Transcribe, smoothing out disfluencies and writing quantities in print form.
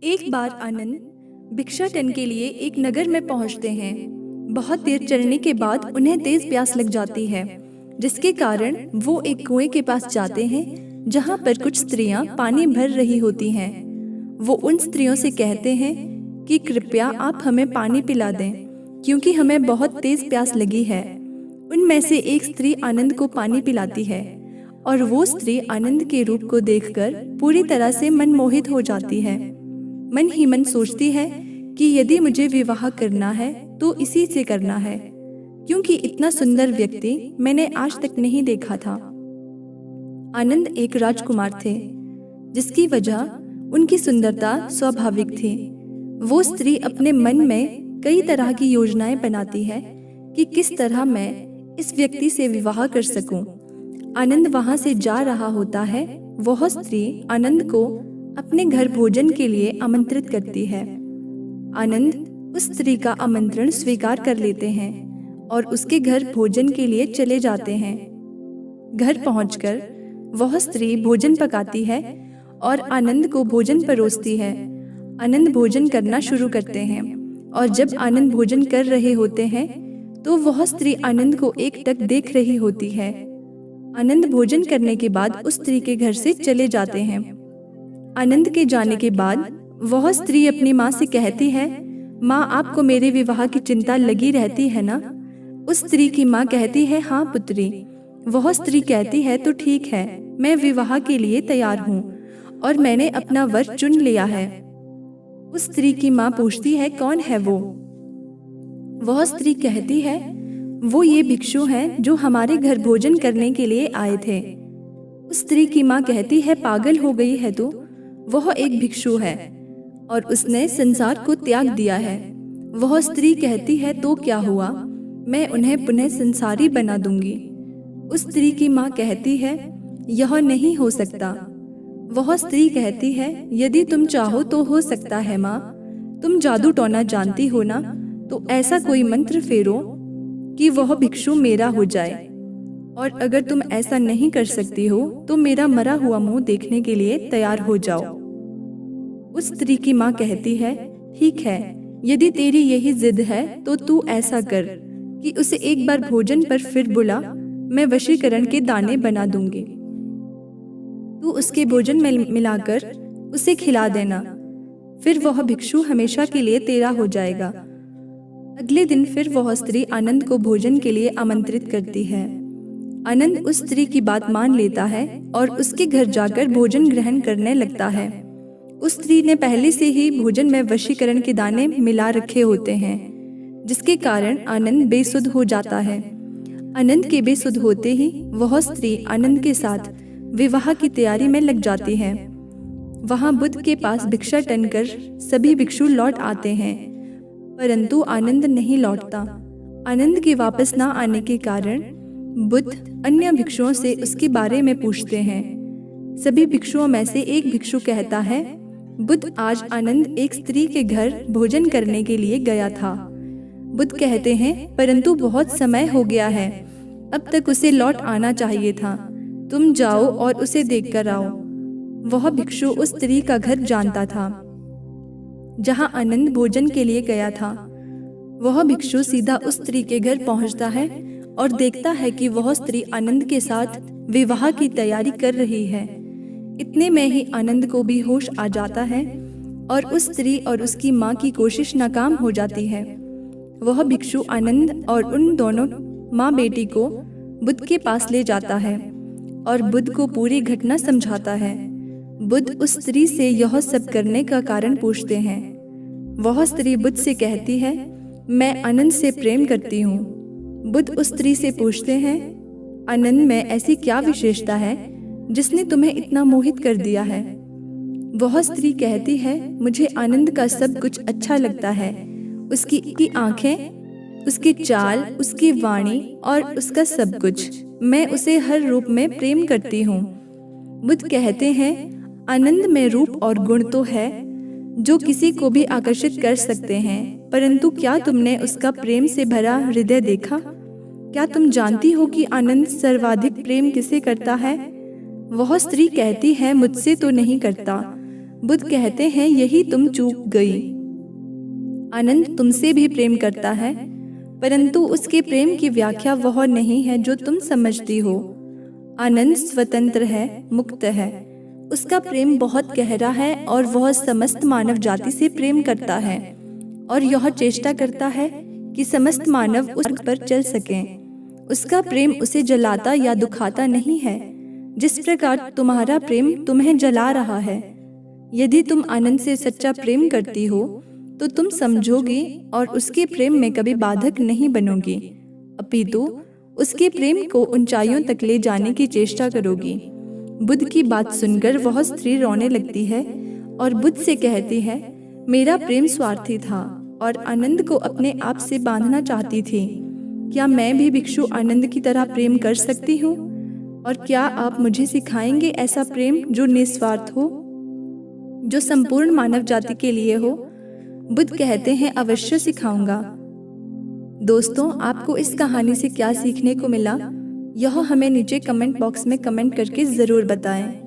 एक बार आनंद भिक्षाटन के लिए एक नगर में पहुंचते हैं। बहुत देर चलने के बाद उन्हें तेज प्यास लग जाती है, जिसके कारण वो एक कुएं के पास जाते हैं जहां पर कुछ स्त्रियां पानी भर रही होती हैं। वो उन स्त्रियों से कहते हैं कि कृपया आप हमें पानी पिला दें, क्योंकि हमें बहुत तेज प्यास लगी है। उनमें से एक स्त्री आनंद को पानी पिलाती है और वो स्त्री आनंद के रूप को देखकर पूरी तरह से मनमोहित हो जाती है। मन ही मन सोचती है कि यदि मुझे विवाह करना है तो इसी से करना है, क्योंकि इतना सुंदर व्यक्ति मैंने आज तक नहीं देखा था। आनंद एक राजकुमार थे, जिसकी वजह उनकी सुंदरता स्वाभाविक थी। वो स्त्री अपने मन में कई तरह की योजनाएं बनाती है कि किस तरह मैं इस व्यक्ति से विवाह कर सकूं। आनंद वहां से जा रहा होता है। वह स्त्री आनंद को अपने घर भोजन के लिए आमंत्रित करती है। आनंद उस स्त्री का आमंत्रण स्वीकार कर लेते हैं और उसके घर भोजन के लिए चले जाते हैं। घर पहुंचकर वह स्त्री भोजन पकाती है और आनंद को भोजन परोसती है। आनंद भोजन करना शुरू करते हैं और जब आनंद भोजन कर रहे होते हैं तो वह स्त्री आनंद को एकटक देख रही होती है। आनंद भोजन करने के बाद उस स्त्री के घर से चले जाते हैं। आनंद के जाने के बाद वह स्त्री अपनी माँ से कहती है, माँ, आपको मेरे विवाह की चिंता लगी रहती है ना? उस स्त्री की माँ कहती है, हाँ पुत्री। वह स्त्री कहती है, तो ठीक है, मैं विवाह के लिए तैयार हूँ और मैंने अपना वर चुन लिया है। उस स्त्री की माँ पूछती है, कौन है वो? वह स्त्री कहती है, वो ये भिक्षु हैं जो हमारे घर भोजन करने के लिए आए थे। उस स्त्री की माँ कहती है, पागल हो गई है तू? वह एक भिक्षु है और उसने संसार को त्याग दिया है। वह स्त्री कहती है, तो क्या हुआ, मैं उन्हें पुनः संसारी बना दूंगी। उस स्त्री की माँ कहती है, यह नहीं हो सकता। वह स्त्री कहती है, यदि तुम चाहो तो हो सकता है माँ। तुम जादू टोना जानती हो ना, तो ऐसा कोई मंत्र फेरो कि वह भिक्षु मेरा हो जाए। और अगर तुम ऐसा नहीं कर सकती हो तो मेरा मरा हुआ मुंह देखने के लिए तैयार हो जाओ। उस स्त्री की माँ कहती है, ठीक है, यदि तेरी यही जिद है तो तू ऐसा कर कि उसे एक बार भोजन पर फिर बुला, मैं वशीकरण के दाने बना दूंगी। तू उसके भोजन में मिलाकर उसे खिला देना, फिर वह भिक्षु हमेशा के लिए तेरा हो जाएगा। अगले दिन फिर वह स्त्री आनंद को भोजन के लिए आमंत्रित करती है। आनंद उस स्त्री की बात मान लेता है और उसके घर जाकर भोजन ग्रहण करने लगता है। उस स्त्री ने पहले से ही भोजन में वशीकरण के दाने मिला रखे होते हैं, जिसके कारण आनंद बेसुध हो जाता है। आनंद के बेसुध होते ही वह स्त्री आनंद के साथ विवाह की तैयारी में लग जाती है। वहां बुद्ध के पास भिक्षाटन कर सभी भिक्षु लौट आते हैं, परंतु आनंद नहीं लौटता। आनंद के वापस ना आने के कारण बुद्ध अन्य भिक्षुओं से उसके बारे में पूछते हैं। सभी भिक्षुओं में से एक भिक्षु कहता है, बुद्ध, आज आनंद एक स्त्री के घर भोजन करने के लिए गया था। बुद्ध कहते हैं, परंतु बहुत समय हो गया है, अब तक उसे लौट आना चाहिए था। तुम जाओ और उसे देखकर आओ। वह भिक्षु उस स्त्री का घर जानता था जहां आनंद भोजन के लिए गया था। वह भिक्षु सीधा उस स्त्री के घर पहुंचता है और देखता है कि वह स्त्री आनंद के साथ विवाह की तैयारी कर रही है। इतने में ही आनंद को भी होश आ जाता है और उस स्त्री और उसकी माँ की कोशिश नाकाम हो जाती है। वह भिक्षु आनंद और उन दोनों माँ बेटी को बुद्ध के पास ले जाता है और बुद्ध को पूरी घटना समझाता है। बुद्ध उस स्त्री से यह सब करने का कारण पूछते हैं। वह स्त्री बुद्ध से कहती है, मैं आनंद से प्रेम करती हूँ। बुद्ध उस स्त्री से पूछते हैं, आनंद में ऐसी क्या विशेषता है जिसने तुम्हें इतना मोहित कर दिया है? वह स्त्री कहती है, मुझे आनंद का सब कुछ अच्छा लगता है। उसकी आंखें, उसकी चाल, उसकी वाणी और उसका सब कुछ। मैं उसे हर रूप में प्रेम करती हूँ। बुद्ध कहते हैं, आनंद में रूप और गुण तो है जो किसी को भी आकर्षित कर सकते हैं, परंतु क्या तुमने उसका प्रेम से भरा हृदय देखा? क्या तुम जानती हो कि आनंद सर्वाधिक प्रेम किसे करता है? वह स्त्री कहती है, मुझसे तो नहीं करता। बुद्ध कहते हैं यही तुम चूक गई। आनंद तुमसे भी प्रेम करता है, परंतु उसके प्रेम की व्याख्या वह नहीं है जो तुम समझती हो। आनंद स्वतंत्र है, मुक्त है। उसका प्रेम बहुत गहरा है और वह समस्त मानव जाति से प्रेम करता है और यह चेष्टा करता है कि समस्त मानव उस मार्ग पर चल सकें। उसका प्रेम उसे जलाता या दुखाता नहीं है, जिस प्रकार तुम्हारा प्रेम तुम्हें जला रहा है। यदि तुम आनंद से सच्चा प्रेम करती हो तो तुम समझोगी और उसके प्रेम में कभी बाधक नहीं बनोगी, अपितु उसके प्रेम को ऊंचाइयों तक ले जाने की चेष्टा करोगी। बुद्ध की बात सुनकर वह स्त्री रोने लगती है और बुद्ध से कहती है, मेरा प्रेम स्वार्थी था और आनंद को अपने आप से बांधना चाहती थी। क्या मैं भी भिक्षु आनंद की तरह प्रेम कर सकती हूँ? और क्या आप मुझे सिखाएंगे ऐसा प्रेम जो निस्वार्थ हो, जो संपूर्ण मानव जाति के लिए हो? बुद्ध कहते हैं, अवश्य सिखाऊंगा। दोस्तों, आपको इस कहानी से क्या सीखने को मिला, यह हमें नीचे कमेंट बॉक्स में कमेंट करके ज़रूर बताएं।